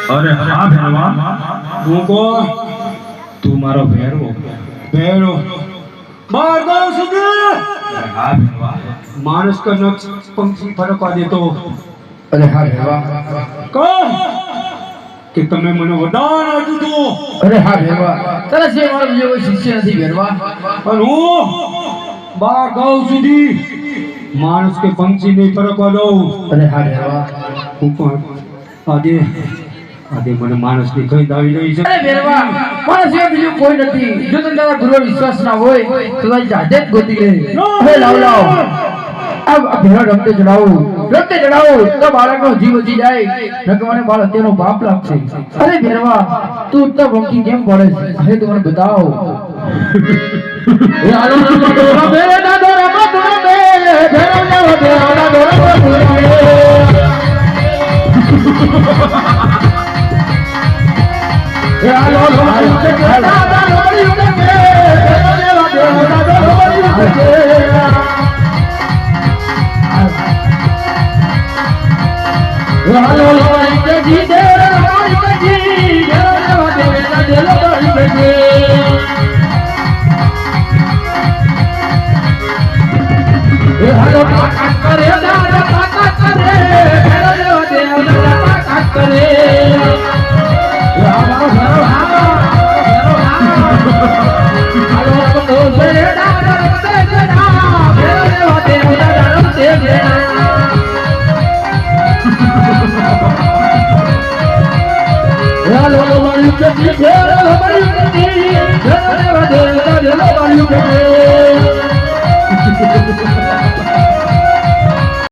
अरे हाँ भैरवा तुमको तू मारो भैरव भैरव मार दो सुधे हाँ भैरवा मानस का नक्श पंक्ति फरक आ दे तो अरे हाँ भैरवा कौन कि तमे मने वरदान आप्યું તો अरे हाँ भैरवा તારા છે મારો બીજો કોઈ શિષ્ય નથી ભૈરવા પણ હું 12 ગાઉ સુધી માણસ કે પંક્ષી નહીં ફરકવા દઉં अरे हाँ भैरवा હું પણ આદે મને માણસ ની કઈ દાવી રહી છે અરે ભૈરવા મારા સિવાય બીજું કોઈ નથી જો તને તારા ગુરુ વિશ્વાસ ના હોય તો તારી જાતે જ ગોતી લે હવે લાવ अब ભેરો રક્તે ચડાવો તો બાળકનો જીવ બચી જાય નકર મને બાળ તેનો બાપ લાગશે અરે ભૈરવા તું તો વંકી કેમ પડે છે હવે તું મને બતાવ એ આલો દોરા બે ના દોરા બે ભેરો ના દોરા એ આલો Hello,